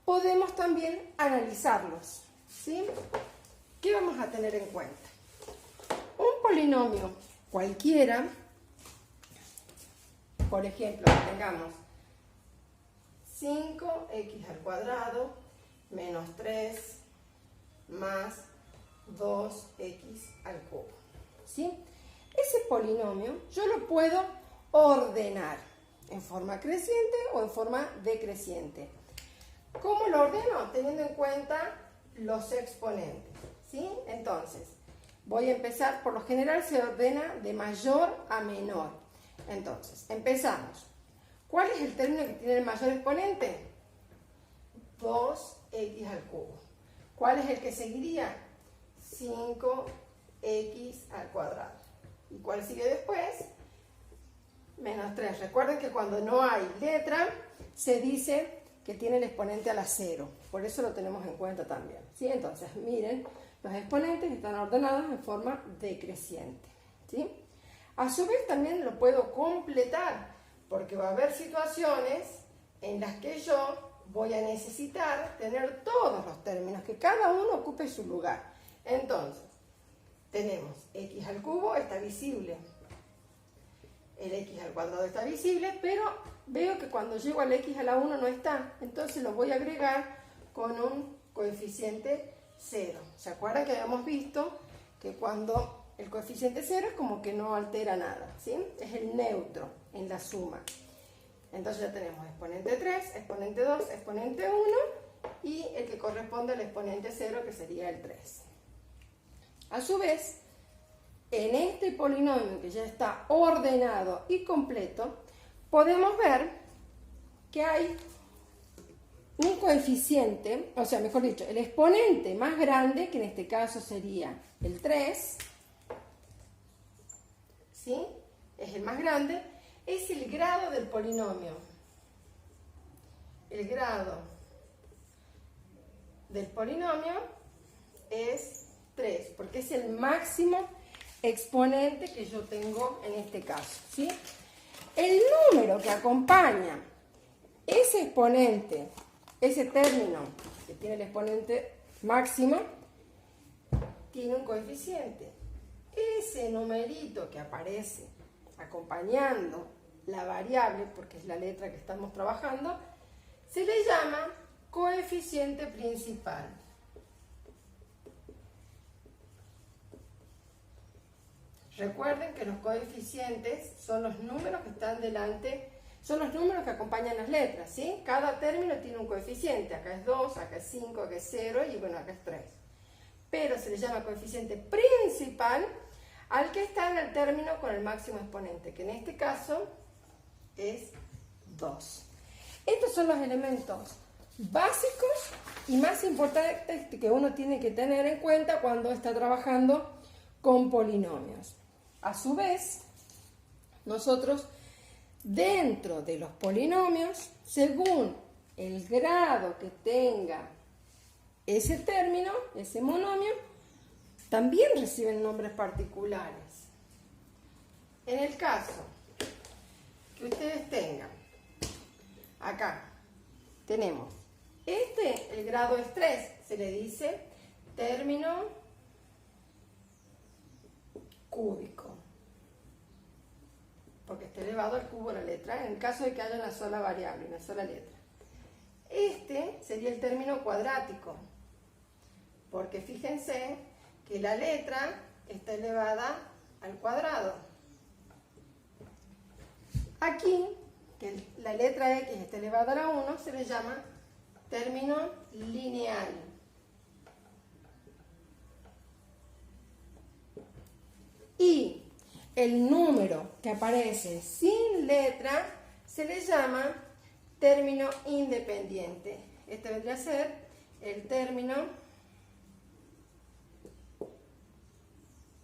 podemos también analizarlos, ¿sí? ¿Qué vamos a tener en cuenta? Un polinomio cualquiera, por ejemplo, que tengamos 5x al cuadrado menos 3 más 2x al cubo, ¿sí? Ese polinomio yo lo puedo ordenar en forma creciente o en forma decreciente. ¿Cómo lo ordeno? Teniendo en cuenta los exponentes, ¿sí? Entonces, voy a empezar, por lo general se ordena de mayor a menor. Entonces, empezamos. ¿Cuál es el término que tiene el mayor exponente? 2x al cubo. ¿Cuál es el que seguiría? 5x al cuadrado. ¿Y cuál sigue después? Menos 3. Recuerden que cuando no hay letra, se dice que tiene el exponente a la 0. Por eso lo tenemos en cuenta también, ¿sí? Entonces, miren, los exponentes están ordenados en forma decreciente, ¿sí? A su vez también lo puedo completar, porque va a haber situaciones en las que yo voy a necesitar tener todos los términos, que cada uno ocupe su lugar. Entonces, tenemos x al cubo, está visible. El x al cuadrado está visible, pero veo que cuando llego al x a la 1 no está. Entonces lo voy a agregar con un coeficiente 0. ¿Se acuerdan que habíamos visto que cuando el coeficiente 0 es como que no altera nada, ¿sí? Es el neutro en la suma. Entonces ya tenemos exponente 3, exponente 2, exponente 1 y el que corresponde al exponente 0, que sería el 3. A su vez, en este polinomio que ya está ordenado y completo, podemos ver que hay un coeficiente, o sea, mejor dicho, el exponente más grande, que en este caso sería el 3, ¿sí? Es el más grande, es el grado del polinomio. El grado del polinomio es 3, porque es el máximo exponente que yo tengo en este caso, ¿sí? El número que acompaña ese exponente, ese término que tiene el exponente máximo, tiene un coeficiente. Ese numerito que aparece acompañando la variable, porque es la letra que estamos trabajando, se le llama coeficiente principal. Recuerden que los coeficientes son los números que están delante, son los números que acompañan las letras, ¿sí? Cada término tiene un coeficiente, acá es 2, acá es 5, acá es 0 y bueno, acá es 3. Pero se le llama coeficiente principal al que está en el término con el máximo exponente, que en este caso es 2. Estos son los elementos básicos y más importantes que uno tiene que tener en cuenta cuando está trabajando con polinomios. A su vez, nosotros dentro de los polinomios, según el grado que tenga ese término, ese monomio, también reciben nombres particulares. En el caso que ustedes tengan, acá tenemos, el grado es 3, se le dice término cúbico, porque está elevado al cubo la letra, en el caso de que haya una sola variable, una sola letra. Este sería el término cuadrático, porque fíjense que la letra está elevada al cuadrado. Aquí, que la letra X está elevada a la 1, se le llama término lineal. Y el número que aparece sin letra se le llama término independiente. Este vendría a ser el término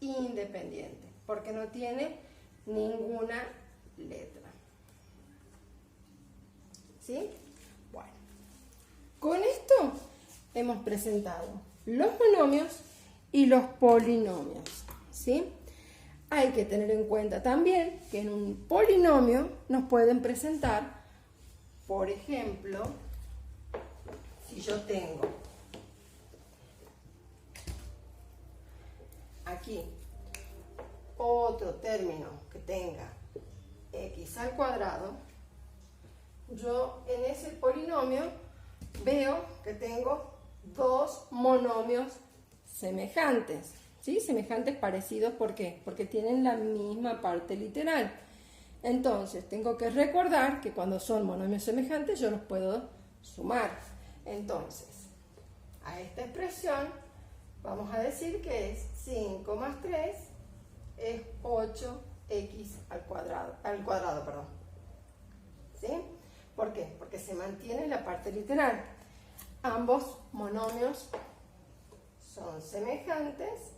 independiente, porque no tiene ninguna letra. ¿Sí? Bueno, con esto hemos presentado los monomios y los polinomios. ¿Sí? Hay que tener en cuenta también que en un polinomio nos pueden presentar, por ejemplo, yo tengo aquí otro término que tenga x al cuadrado, yo en ese polinomio veo que tengo dos monomios semejantes, ¿sí? Semejantes, parecidos, ¿por qué? Porque tienen la misma parte literal. Entonces, tengo que recordar que cuando son monomios semejantes yo los puedo sumar. Entonces, a esta expresión vamos a decir que es 5 más 3 es 8x al cuadrado, perdón. ¿Sí? ¿Por qué? Porque se mantiene la parte literal. Ambos monomios son semejantes,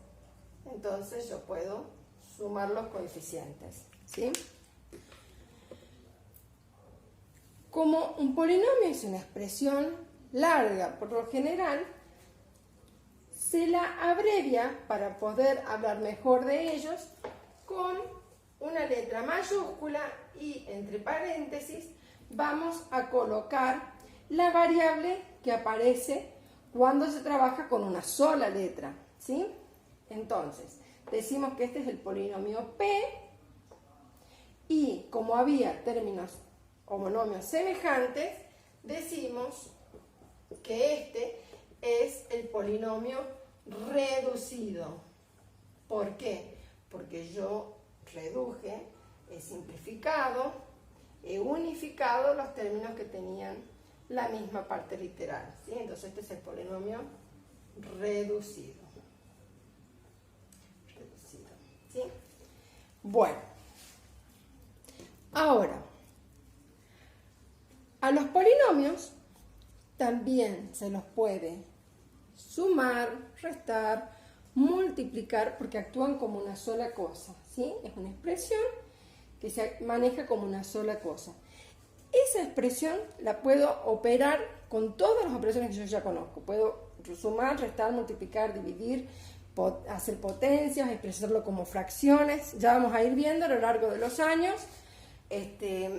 entonces yo puedo sumar los coeficientes, ¿sí? Como un polinomio es una expresión larga, por lo general, se la abrevia para poder hablar mejor de ellos con una letra mayúscula y entre paréntesis vamos a colocar la variable que aparece cuando se trabaja con una sola letra, ¿sí? Entonces, decimos que este es el polinomio P y como había términos o monomios semejantes, decimos que este es el polinomio reducido. ¿Por qué? Porque yo reduje, he simplificado, he unificado los términos que tenían la misma parte literal, ¿sí? Entonces este es el polinomio reducido. ¿Sí? Bueno, ahora, a los polinomios también se los puede sumar, restar, multiplicar, porque actúan como una sola cosa, ¿sí? Es una expresión que se maneja como una sola cosa. Esa expresión la puedo operar con todas las operaciones que yo ya conozco. Puedo sumar, restar, multiplicar, dividir, hacer potencias, expresarlo como fracciones. Ya vamos a ir viendo a lo largo de los años.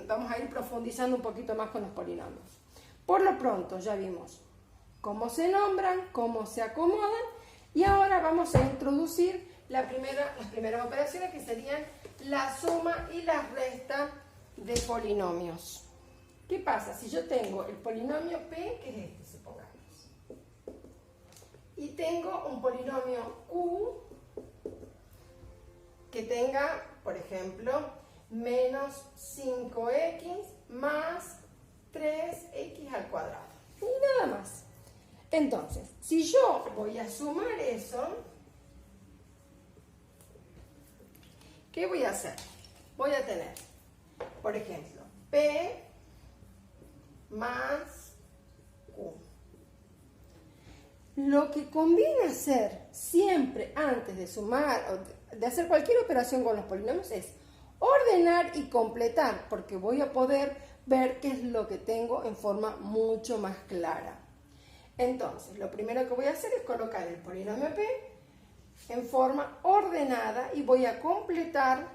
Vamos a ir profundizando un poquito más con los polinomios. Por lo pronto ya vimos cómo se nombran, cómo se acomodan y ahora vamos a introducir las primeras operaciones que serían la suma y la resta de polinomios. ¿Qué pasa? Si yo tengo el polinomio P, que es este, supongamos, y tengo un polinomio Q que tenga, por ejemplo, menos 5x más 3x al cuadrado. Y nada más. Entonces, si yo voy a sumar eso, ¿qué voy a hacer? Voy a tener, por ejemplo, P más Q. Lo que conviene hacer siempre antes de sumar o de hacer cualquier operación con los polinomios es ordenar y completar, porque voy a poder ver qué es lo que tengo en forma mucho más clara. Entonces, lo primero que voy a hacer es colocar el polinomio P en forma ordenada y voy a completar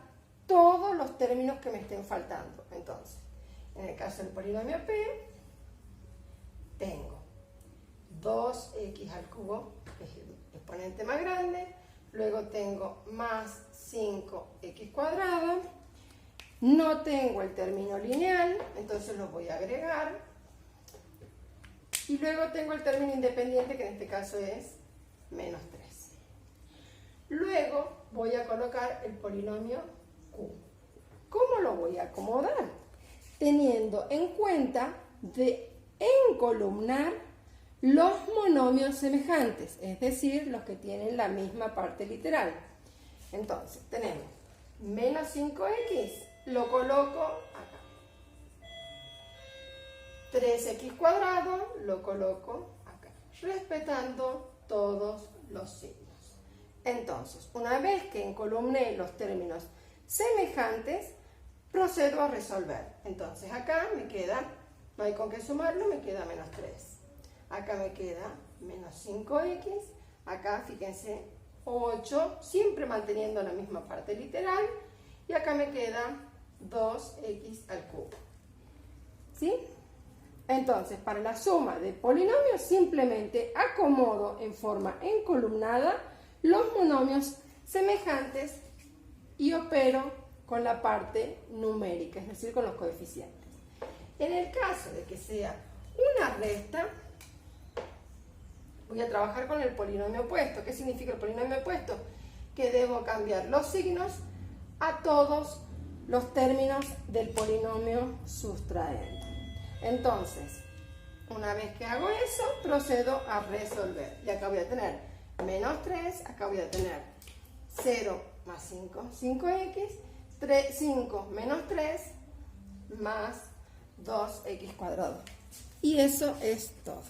todos los términos que me estén faltando. Entonces, en el caso del polinomio P, tengo 2x al cubo, que es el exponente más grande, luego tengo más 5x cuadrado, no tengo el término lineal, entonces lo voy a agregar, y luego tengo el término independiente, que en este caso es menos 3. Luego voy a colocar el polinomio Q. ¿Cómo lo voy a acomodar? Teniendo en cuenta de encolumnar los monomios semejantes, es decir, los que tienen la misma parte literal. Entonces, tenemos menos 5x, lo coloco acá. 3x cuadrado, lo coloco acá, respetando todos los signos. Entonces, una vez que encolumné los términos semejantes, procedo a resolver. Entonces, acá me queda, no hay con qué sumarlo, me queda menos 3. Acá me queda menos 5x, acá fíjense 8, siempre manteniendo la misma parte literal, y acá me queda 2x al cubo. ¿Sí? Entonces, para la suma de polinomios, simplemente acomodo en forma encolumnada los monomios semejantes y opero con la parte numérica, es decir, con los coeficientes. En el caso de que sea una resta, voy a trabajar con el polinomio opuesto. ¿Qué significa el polinomio opuesto? Que debo cambiar los signos a todos los términos del polinomio sustraente. Entonces, una vez que hago eso, procedo a resolver. Y acá voy a tener menos 3, acá voy a tener 0 más 5, 5x, 5 menos 3 más 2x². Y eso es todo.